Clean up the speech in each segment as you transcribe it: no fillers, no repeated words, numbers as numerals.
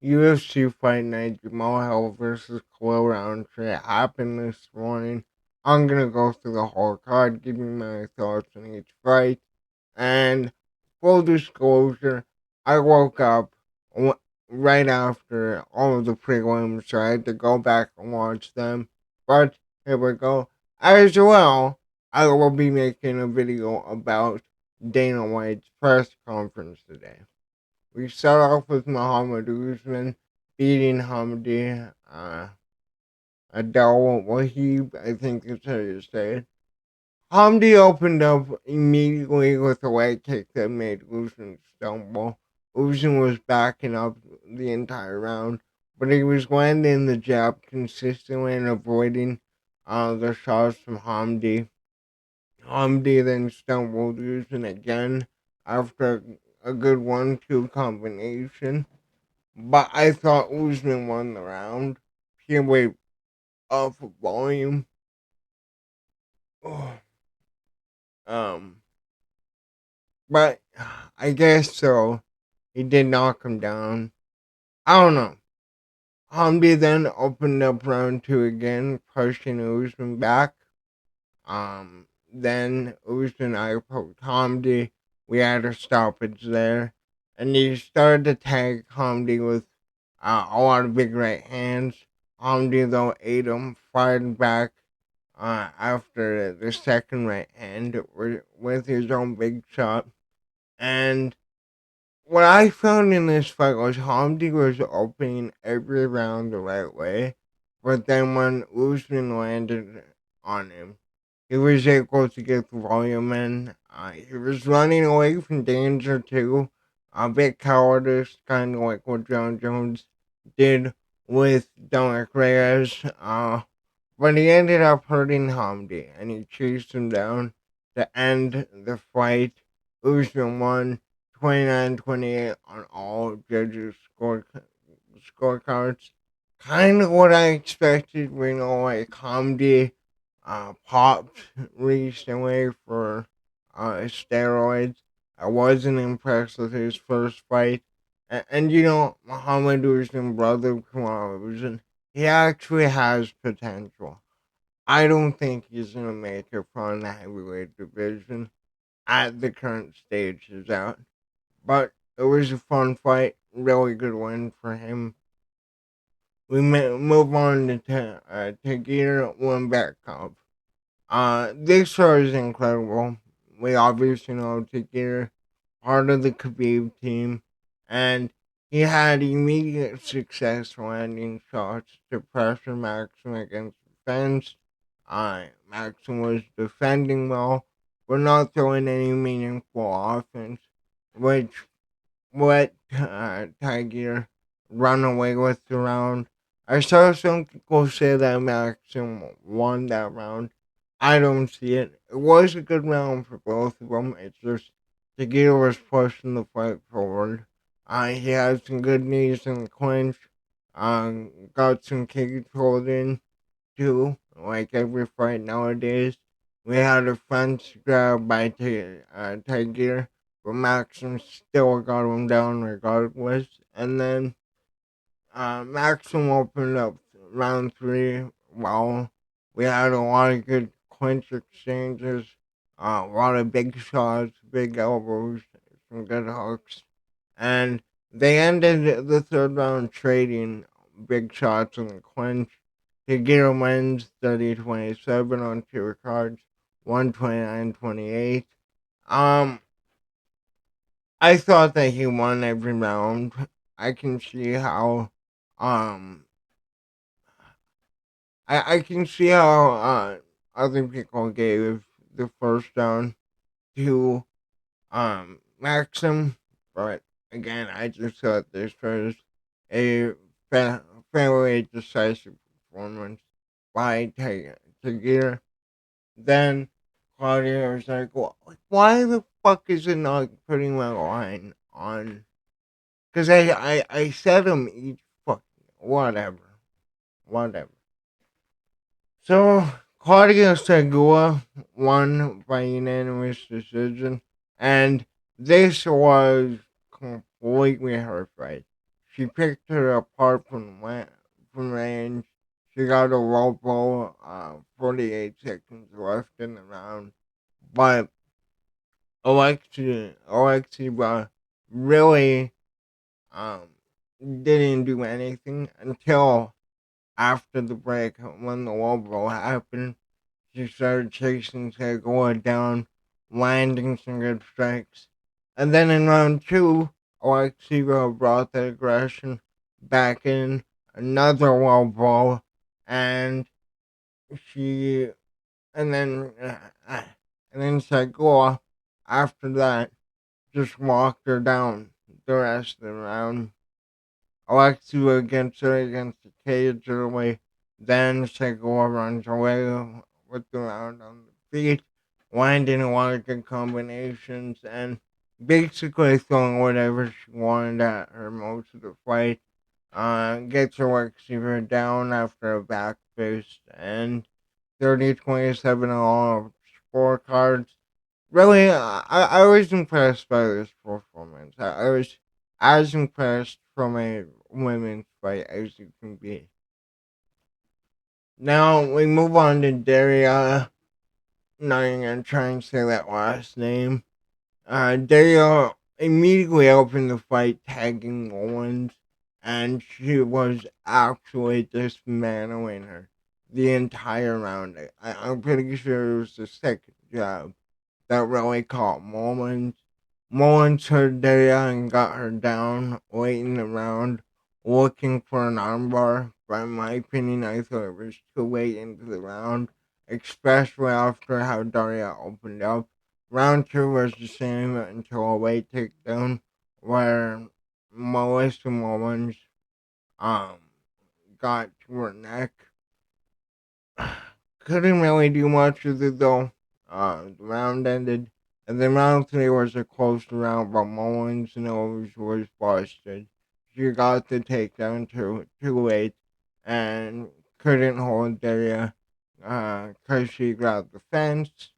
UFC Fight Night Azerbaijan versus Khalil Rountree happened this morning. I'm gonna go through the whole card, give you my thoughts on each fight. And full disclosure, I woke up right after all of the prelims, so I had to go back and watch them. But here we go. As well, I will be making a video about Dana White's press conference today. We start off with Muhammad Usman beating Hamdi Adel Wahib, I think that's how you say it. Hamdi opened up immediately with a leg kick that made Usman stumble. Usman was backing up the entire round, but he was landing the jab consistently and avoiding the shots from Hamdi. Hamdi then stumbled Usman again after a good 1-2 combination. But I thought Usman won the round purely off of volume. Oh, um, but I guess so. He did knock him down. I don't know. Hamdi then opened up round two again, pushing Usman back. Then Usman I poked Hamdi. We had a stoppage there, and he started to tag Hamdi with a lot of big right hands. Hamdi though ate him, fired back after the second right hand with his own big shot. And what I found in this fight was Hamdi was opening every round the right way, but then when Usman landed on him, he was able to get the volume in. He was running away from danger too. A bit cowardice, kind of like what John Jones did with Dominic Reyes. But he ended up hurting Hamdi, and he chased him down to end the fight. Usman won 29-28 on all judges' scorecards. Kind of what I expected. We know, like Hamdi popped recently for steroids. I wasn't impressed with his first fight. And you know, Muhammad Usman, brother Kamar Usman, he actually has potential. I don't think he's going to make it from the heavyweight division at the current stage is out. But it was a fun fight, really good win for him. We move on to Tagir Wimbekov. This show is incredible. We obviously know Tagir, part of the Khabib team, and he had immediate success landing shots to pressure Maxim against the fence. Maxim was defending well, but not throwing any meaningful offense, which let Tiger run away with the round. I saw some people say that Maxim won that round. I don't see it. It was a good round for both of them. It's just Tiger was pushing the fight forward. He had some good knees in the clinch. Got some cage holding too, like every fight nowadays. We had a fence grab by Tiger, but Maxim still got him down regardless. And then Maxim opened up round three. Well, we had a lot of good clinch exchanges, a lot of big shots, big elbows, some good hooks. And they ended the third round trading big shots in the clinch. Higuera wins 30-27 on two cards, 129-28. Um, I thought that he won every round. I can see how, um, I can see how, other people gave the first round to, Maxim, but again, I just thought this was a fairly decisive performance by Tagir. Then Claudia was like, well, why the fuck is it not putting my line on? Because I said them each fucking, whatever. Whatever. So, Claudia Segura won by unanimous decision, and this was completely her fight. She picked her apart from range. She got a low blow, 48 seconds left in the round. But Alexi really um, didn't do anything until after the break when the low blow happened. She started chasing Segura down, landing some good strikes. And then in round two, Alexia brought the aggression back in, another low blow, and she, and then, and then Segura, after that, just walked her down the rest of the round. Alexia gets her against the cage early, then Segura runs away with the round on the feet, landing a lot of good combinations, and basically throwing whatever she wanted at her most of the fight. Gets her Alexia down after a back fist, and 30-27 on all scorecards. Really, I was impressed by this performance. I was as impressed from a women's fight as you can be. Now we move on to Daria. Not even gonna try and say that last name. Daria immediately opened the fight tagging Owens, and she was actually dismantling her the entire round. I'm pretty sure it was the second job that really caught Mullins. Mullins heard Daya and got her down late in the round, looking for an armbar. But in my opinion, I thought it was too late into the round, especially after how Daria opened up. Round two was the same until a late takedown where Melissa Mullins um got to her neck. Couldn't really do much with it though. The round ended, and then round three was a close round, but Mullins' nose was busted. She got the takedown too late, and couldn't hold Daria, cause she grabbed the fence.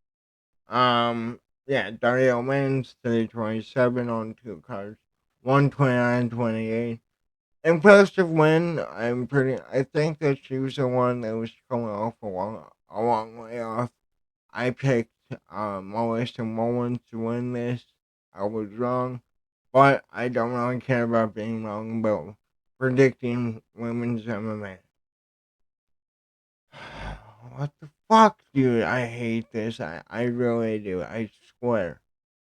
Yeah, Daria wins 3-27 on two cards, 129-28. Impressive win. I think that she was the one that was coming off a long way off. I picked Melissa Mullins to win this. I was wrong, but I don't really care about being wrong about predicting women's MMA. What the fuck, dude? I hate this. I really do. I swear.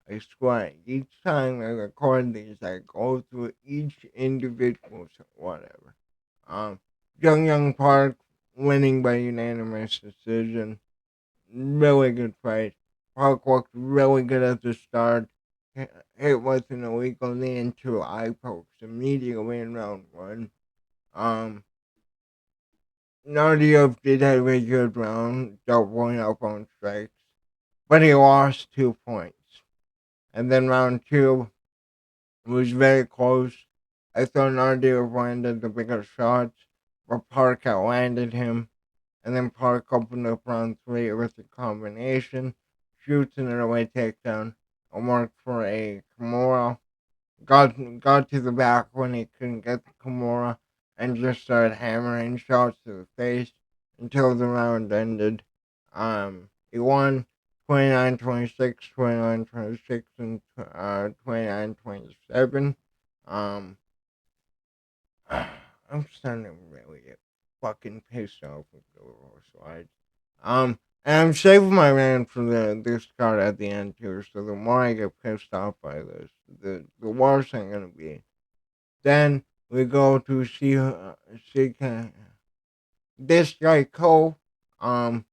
I swear. Each time I record these, I go through each individual, whatever. Um, Young Park winning by unanimous decision. Really good fight. Park looked really good at the start. Hit with an illegal knee and two eye pokes immediately in round one. Um, Nardiev did have a good round, doubling up on strikes, but he lost 2 points. And then round two was very close. I thought Nardiev landed the bigger shots, but Park outlanded him. And then Park opened up round three with a combination, shoots an early takedown, and worked for a Kimura. Got to the back when he couldn't get the Kimura, and just started hammering shots to the face until the round ended. He won 29-26, 29-26, and 29-27. Um, I'm starting to really get fucking pissed off with the overall slides. And I'm saving my rant for this card at the end too. So the more I get pissed off by this, the worse I'm gonna be. Then we go to see this guy Cole. Um,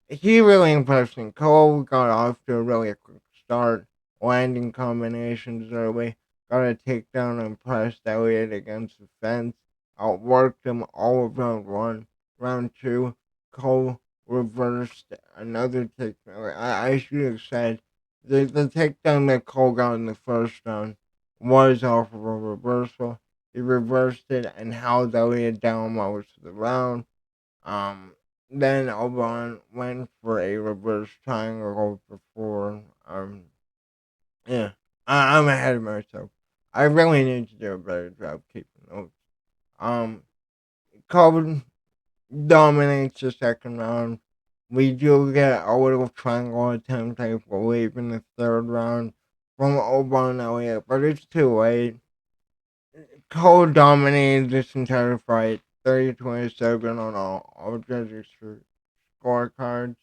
he really impressed me. Cole got off to a really quick start, landing combinations early, got a takedown and pressed Elliott against the fence, outworked him all of round one. Round two, Cole reversed another takedown. I should have said the takedown that Cole got in the first round was off of a reversal. He reversed it and held Elliott down most of the round. Um, then Oban went for a reverse triangle before. Yeah, I'm ahead of myself. I really need to do a better job keeping notes. Cobb dominates the second round. We do get a little triangle attempt, I believe, in the third round from Oban Elliott, but it's too late. Cole dominated this entire fight, 30-27 on all judges' scorecards.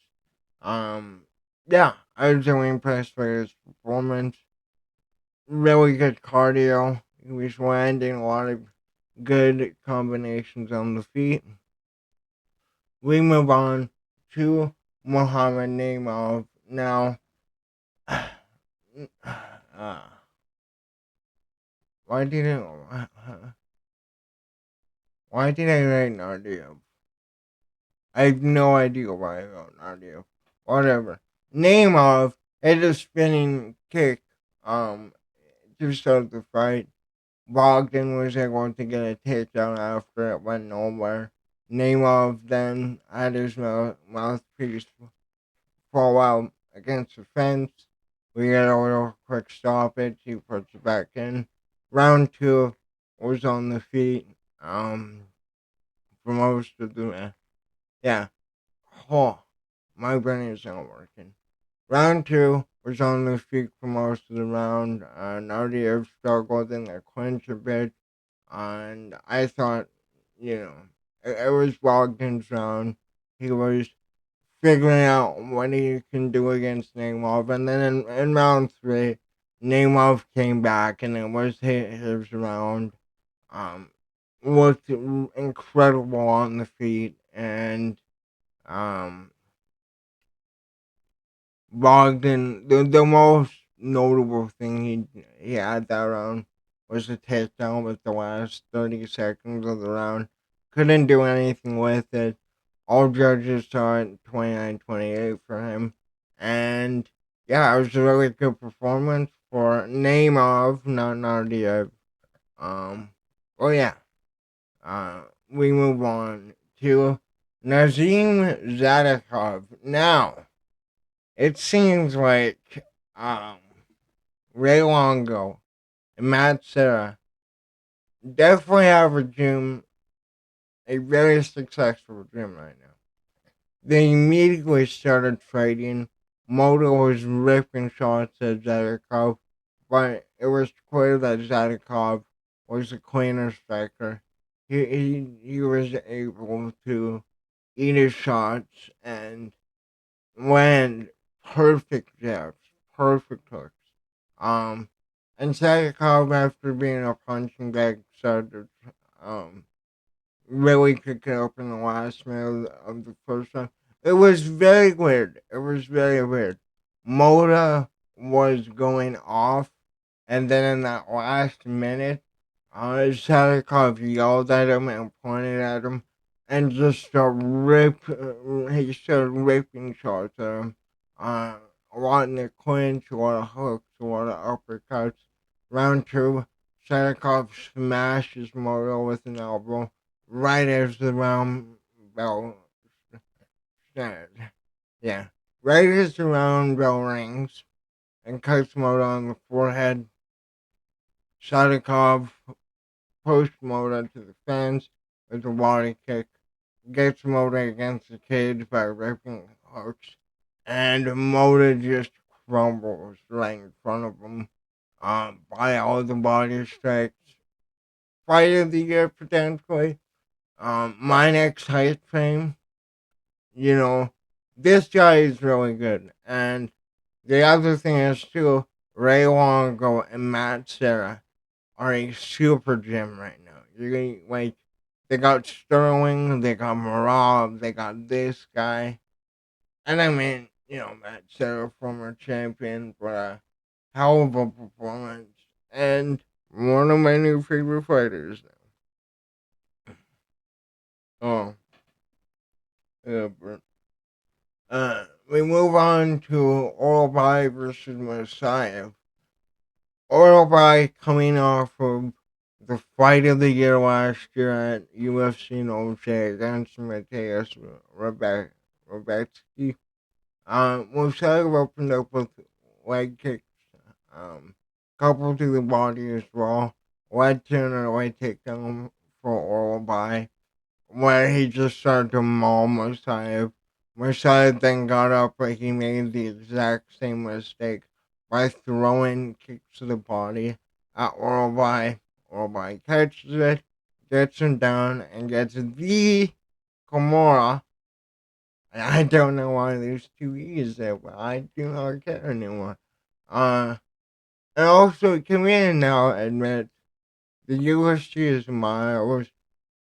Yeah, I was really impressed with his performance. Really good cardio. He was landing a lot of good combinations on the feet. We move on to Muhammad Naimov. Now, why did I, why did I write Nadia? I have no idea why I wrote Nadia. Whatever. Naimov hit a spinning kick, to start the fight. Bogdan was able to get a takedown after it went nowhere. Naimov then had his mouthpiece fall out against the fence. We get a little quick stoppage. He puts it back in. Round two was on the feet. For most of the yeah. Oh, my brain is not working. Round two was on the feet for most of the round. Nadia struggled in the clinch a bit, and I thought, it was Bogdan's round. He was figuring out what he can do against Naimov. And then in round three, Naimov came back and it was his round. Looked incredible on the feet. And um, Bogdan, the most notable thing he had that round was the takedown with the last 30 seconds of the round. Couldn't do anything with it. All judges saw it 29-28 for him. And yeah, it was a really good performance for Naimov, not Nardiev. Well, yeah. We move on to Nazim Zadakov. Now, it seems like Ray Longo and Matt Serra definitely have a very successful gym right now. They immediately started trading. Moto was ripping shots at Zadakov, but it was clear that Zadakov was a cleaner striker. He was able to eat his shots and land perfect jabs, perfect hooks. Um, and Zadakov, after being a punching bag, started really picked it up in the last minute of the first round. It was very weird. It was very weird. Moda was going off, and then in that last minute, Sadikov yelled at him and pointed at him, and just he started ripping shots at him. A lot in the clinch, a lot of hooks, a lot of uppercuts. Round two, Sadikov smashes Moda with an elbow right as the round bell started. Yeah. Right as the round bell rings and cuts Moda on the forehead, Sadikov pushed Moda to the fence with a body kick, gets Moda against the cage by ripping hooks, and Moda just crumbles right in front of him by all the body strikes. Fight of the year, potentially. My next height frame, you know, this guy is really good. And the other thing is, too, Ray Longo and Matt Serra are a super gym right now. They got Sterling, they got Marab, they got this guy. And I mean, Matt Serra, former champion, but a hell of a performance. And one of my new favorite fighters now. Oh, yeah, but we move on to Orabai versus Messiah. Orabai coming off of the fight of the year last year at UFC Noche against Mateus Rebetsky. Messiah opened up with leg kicks, coupled to the body as well. led to an early takedown for Oral by, where he just started to maul Mosaev. Mosaev then got up, but he made the exact same mistake by throwing kicks to the body at Oral by. Oral by catches it, gets him down, and gets the Kimura. I don't know why there's two E's there, but I do not care anymore. And also, can we now admit the UFC is miles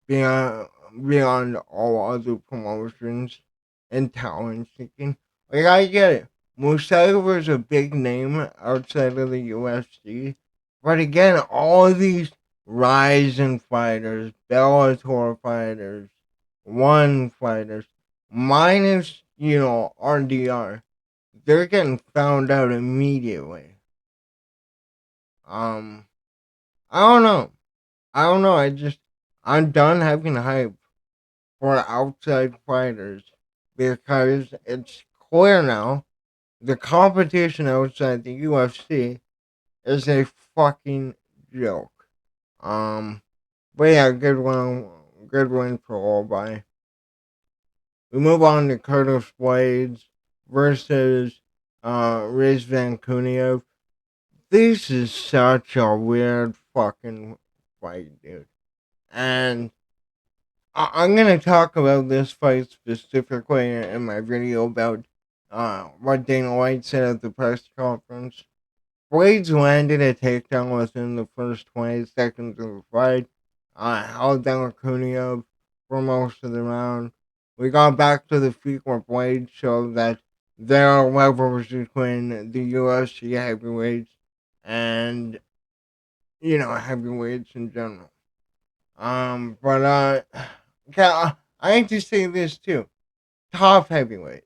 beyond all other promotions and talent seeking? Like, I get it. Musayev was a big name outside of the UFC, but again, all these rising fighters, Bellator fighters, one fighters, minus, RDR, they're getting found out immediately. Um, I don't know. I'm done having hype for outside fighters because it's clear now the competition outside the UFC is a fucking joke. But yeah, good win for all by. We move on to Curtis Blades versus Riz Van Kunio. This is such a weird fucking fight, dude. And I'm gonna talk about this fight specifically in my video about what Dana White said at the press conference. Blades landed a takedown within the first 20 seconds of the fight. Held down Kunio for most of the round. We got back to the feet where Blades showed that there are levels between the UFC heavyweights and, heavyweights in general. But yeah, I hate to say this too. Top heavyweights.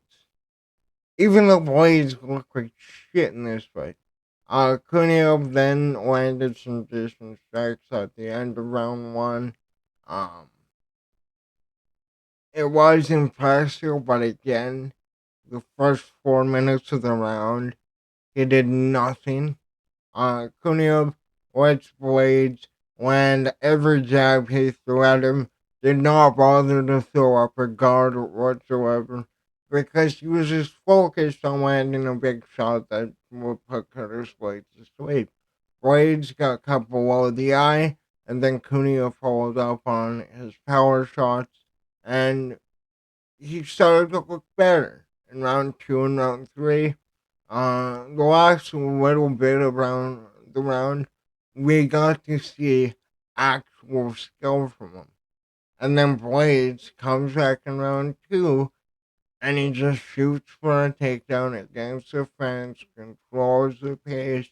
Even the Blades look like shit in this fight. Kunio then landed some decent strikes at the end of round one. Um, it was impressive, but again, the first 4 minutes of the round, he did nothing. Kunio lets Blades land every jab he threw at him, did not bother to throw up a guard whatsoever, because he was just focused on landing a big shot that would put Curtis Blades to sleep. Blades got cut below the eye, and then Kunio followed up on his power shots, and he started to look better in round two and round three. The last little bit around the round, we got to see actual skill from him. And then Blades comes back in round two, and he just shoots for a takedown against the fence, controls the pace.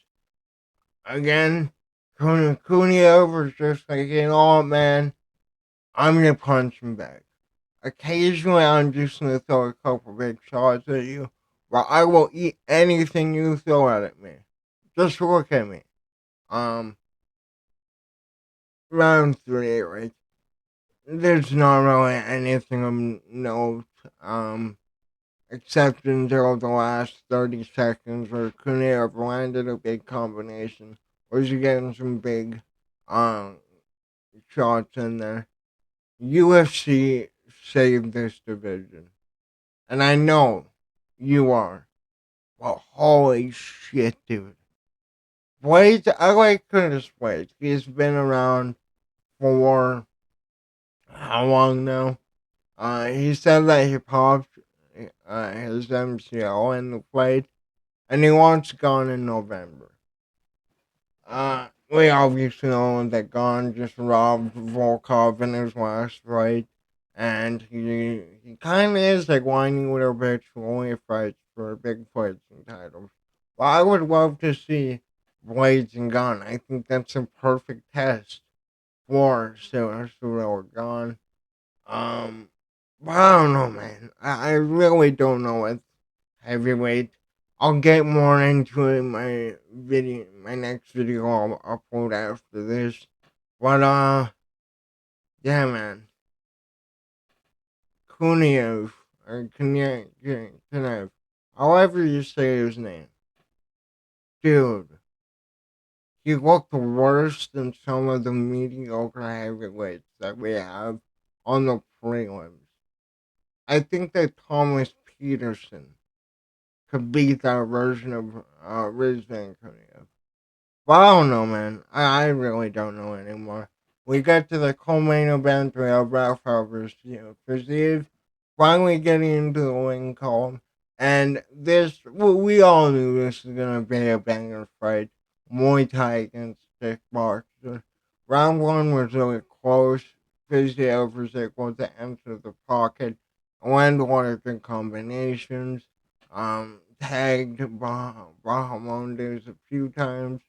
Again, Kunio was just like, man, I'm gonna punch him back. Occasionally, I'm just gonna throw a couple big shots at you, but I will eat anything you throw at me. Just look at me. Um, round three, right? There's not really anything of note, except until the last 30 seconds where Kunio landed a big combination. Was getting some big, um, shots in there. UFC saved this division. And I know you are. Well, holy shit, dude. Blades, I like Curtis Blades. He's been around for how long now? He said that he popped his MCL in the fight, and he wants Gone in November. We obviously know that Gone just robbed Volkov in his last fight, and he kind of is like whiny little bitch who only fights for big fights and titles. But I would love to see Blades and Gone. I think that's a perfect test for Cyril Gone. But I don't know, man. I really don't know what heavyweight. I'll get more into it in my next video I'll upload after this. But yeah, man. Kuniev or Kuniev, however you say his name, dude. he looked worse than some of the mediocre heavyweights that we have on the prelims. I think that Thomas Peterson could beat that version of Rizvan Konev. But I don't know, man. I really don't know anymore. We get to the co-main event. We have Rafael versus Fiziev finally getting into the win column. And this, we all knew this was going to be a banger fight. Muay Thai against kickboxer. Round one was really close. Fiziev was able to enter the pocket and land one of the combinations. Tagged Bahomondes a few times.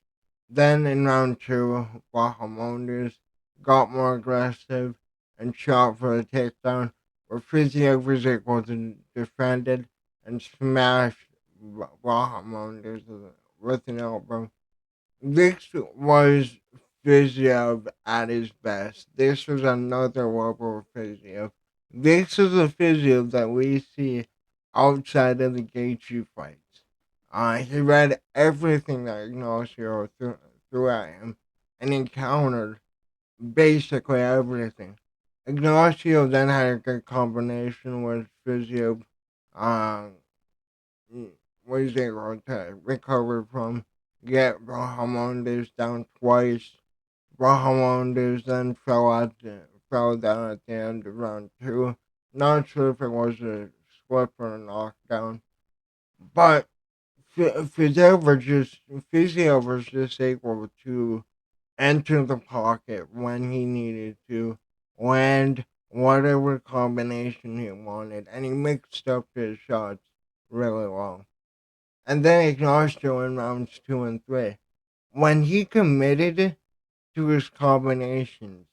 Then in round two, Bahomondes got more aggressive and shot for a takedown, where Fiziev was able to defend it and smash Bahomondes with an elbow. This was Fiziev at his best. This was another level of Fiziev. This is the Fiziev that we see outside of the Gaethje fights. He read everything that Ignacio threw at him and encountered basically everything. Ignacio then had a good combination with Fiziev uh, was able to recover from, get Bahamondes down twice. Bahamondes then fell down at the end of round two. Not sure if it was a slip or a knockdown, but Fiziev was just able to enter the pocket when he needed to, land whatever combination he wanted, and he mixed up his shots really well. And then Ignacio in rounds two and three. When he committed to his combinations,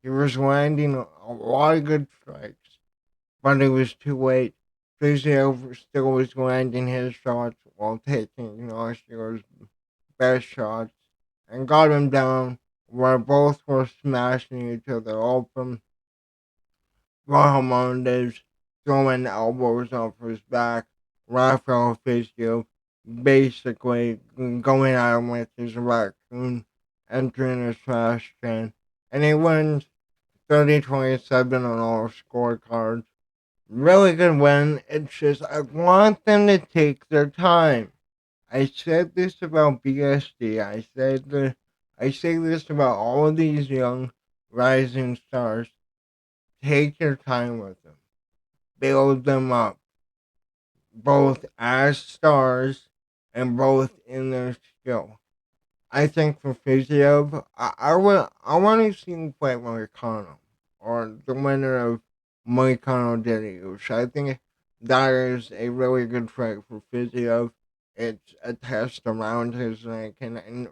he was landing a lot of good strikes, but it was too late. Fiziev still was landing his shots while taking Ignacio's best shots and got him down where both were smashing each other open. Bahamondes throwing elbows off his back. Rafael Fiziev basically going at him with his raccoon, entering his trash can. And he wins 30-27 on all scorecards. Really good win. It's just, I want them to take their time. I said this about BSD. I say this about all of these young rising stars. Take your time with them. Build them up, both as stars and both in their skill. I think for Fiziev, I want to see him fight Moicano or the winner of Moicano Dariush. I think that is a really good fight for Fiziev. It's a test around his neck, and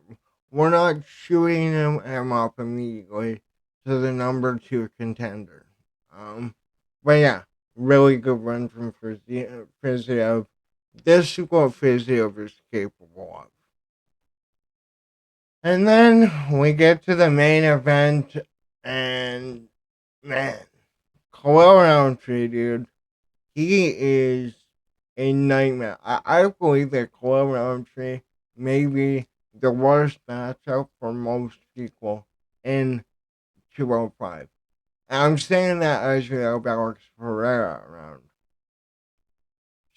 we're not shooting him up immediately to the number two contender. But yeah, really good run from Fiziev. This is what Fiziev is capable of. And then we get to the main event, and man, Khalil Rountree, dude, he is a nightmare. I believe that Khalil Rountree may be the worst matchup for most people in 205. And I'm saying that as we have Alex Pereira around.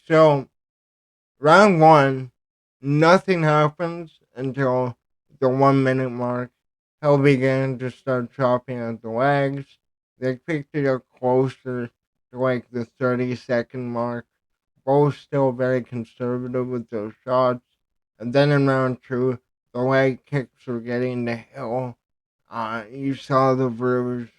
So, round one, nothing happens until the 1 minute mark. He'll begin to start chopping at the legs. They picked it up closer to like the 30-second mark. Both still very conservative with those shots. And then in round two, the leg kicks were getting the hill. You saw the verge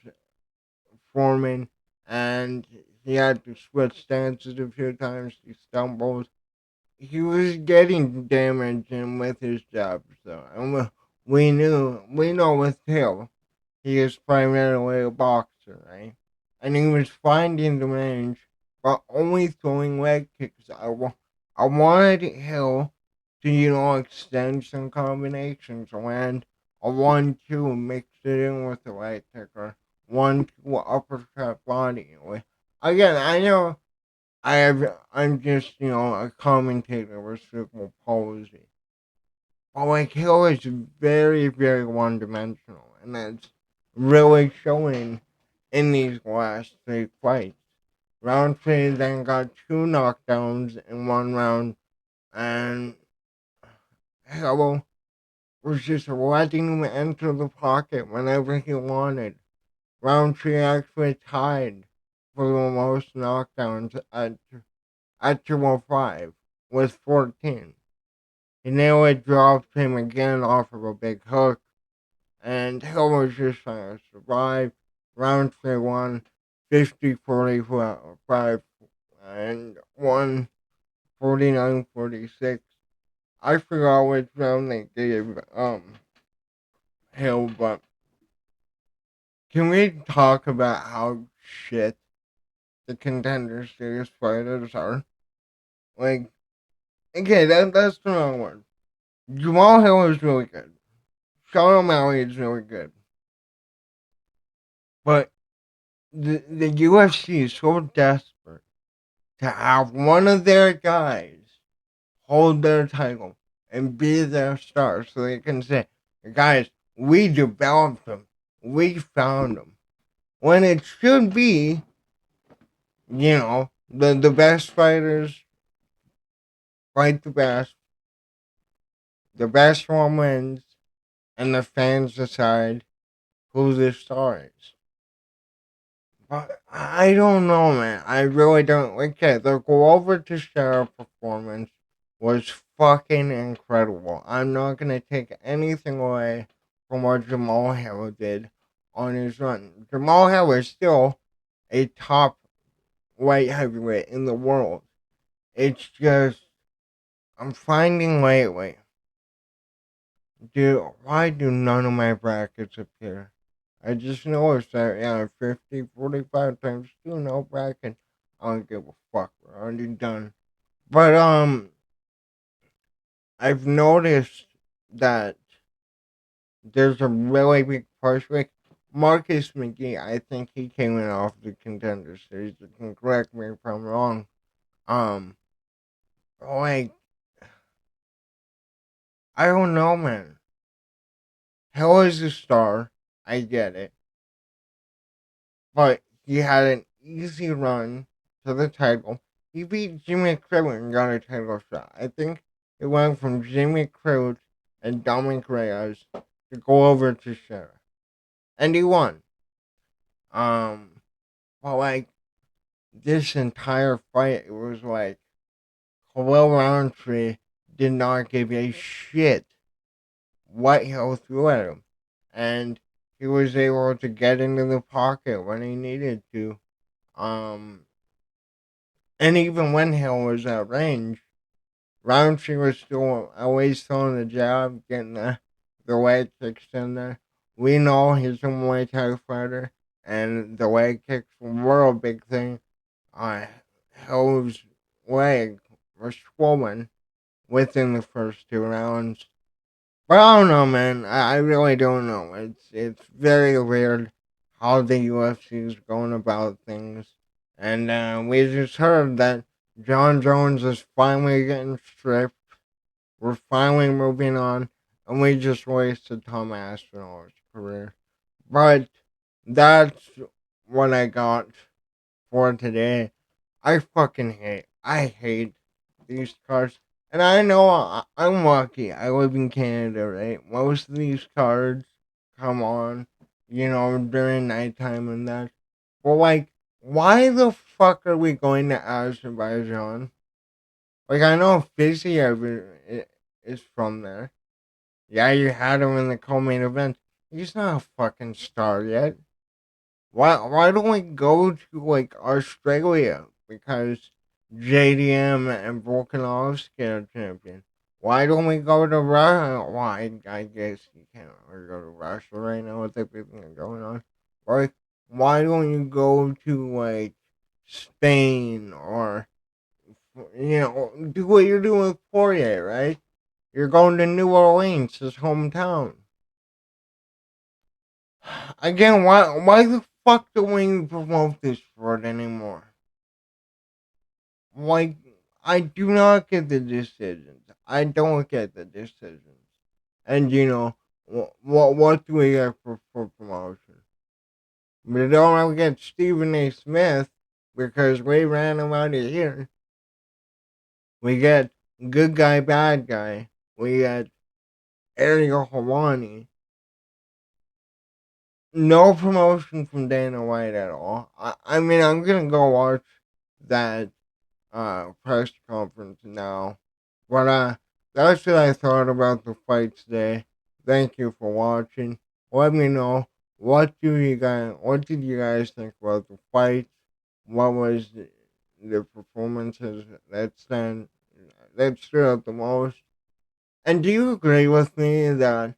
forming, and he had to switch stances a few times. He stumbled. He was getting damaged in with his jabs, though. And we know with Hill, he is primarily a boxer, right? And he was finding the range, but only throwing leg kicks. I wanted Hill to, extend some combinations, land a 1-2 and mix it in with the leg kicker. 1-2 uppercut body. Again, I know I'm just, a commentator with cerebral palsy. But like Hill is very, very one dimensional, and that's really showing in these last three fights. Rountree then got two knockdowns in one round, and Hill was just letting him enter the pocket whenever he wanted. Rountree actually tied for the most knockdowns at 205 with 14. He nearly dropped him again off of a big hook, and Hill was just trying to survive. Rountree won 50-45 and won 49-46. I forgot which round they gave Hill, but can we talk about how shit the Contender Series fighters are? Like, okay, that's the wrong word. Jamal Hill is really good. Sean O'Malley is really good. But the UFC is so desperate to have one of their guys hold their title and be their star so they can say, guys, we developed them. We found them. When it should be, the best fighters fight the best one wins, and the fans decide who the star is. But I don't know, man. I really don't. Okay, the go over to Sheriff performance was fucking incredible. I'm not gonna take anything away from what Jamal Hill did on his run. Jamal Hill is still a top light heavyweight in the world. It's just I'm finding lately, dude. Why do none of my brackets appear? I just noticed that, yeah, 50, 45 times 2, no bracket. I don't give a fuck. We're already done. But, I've noticed that there's a really big push. Like, Marcus McGee, I think he came in off the Contender Series. You can correct me if I'm wrong. Um, like, I don't know, man. Hell is a star. I get it. But he had an easy run to the title. He beat Jimmy Crute and got a title shot. I think it went from Jimmy Crute and Dominic Reyes to go over to Sheriff. And he won. Um, but like this entire fight, it was like Khalil Rountree did not give a shit what Hill threw at him. And he was able to get into the pocket when he needed to. Um, And even when Hill was at range, Rountree was still always throwing the jab, getting the leg kicks in there. We know he's a Muay Thai fighter, and the leg kicks were a big thing. Uh, Hill's leg was swollen within the first two rounds. But I don't know, man. I really don't know. It's very weird how the UFC is going about things. And we just heard that John Jones is finally getting stripped. We're finally moving on. And we just wasted Tom Aspinall's career. But that's what I got for today. I hate these cards. And I know I'm lucky. I live in Canada, right? Most of these cards come on, during nighttime and that. But like, why the fuck are we going to Azerbaijan? Like, I know Fiziev is from there. Yeah, you had him in the co-main event. He's not a fucking star yet. Why don't we go to like Australia? Because JDM and Volkanovski are champion. Why don't we go to Russia? Why? I guess you can't really go to Russia right now with everything going on. Like, why don't you go to like Spain or do what you're doing with Poirier, right? You're going to New Orleans, his hometown. Again, why the fuck don't we promote this sport anymore? Like, I do not get the decisions. I don't get the decisions. And what do we get for promotion? We don't ever get Stephen A. Smith because we ran him out of here. We get good guy, bad guy. We get Ariel Hawani. No promotion from Dana White at all. I mean, I'm gonna go watch that press conference now. But that's what I thought about the fight today. Thank you for watching. Let me know what did you guys think about the fight? What was the performances that stood out the most? And do you agree with me that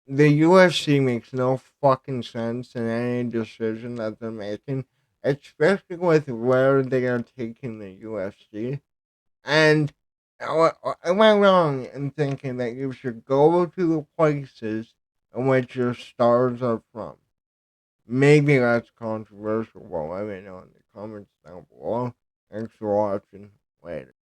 the UFC makes no fucking sense in any decision that they're making, especially with where they are taking the UFC? And am I wrong in thinking that you should go to the places in which your stars are from? Maybe that's controversial, but let me know in the comments down below. Thanks for watching. Later.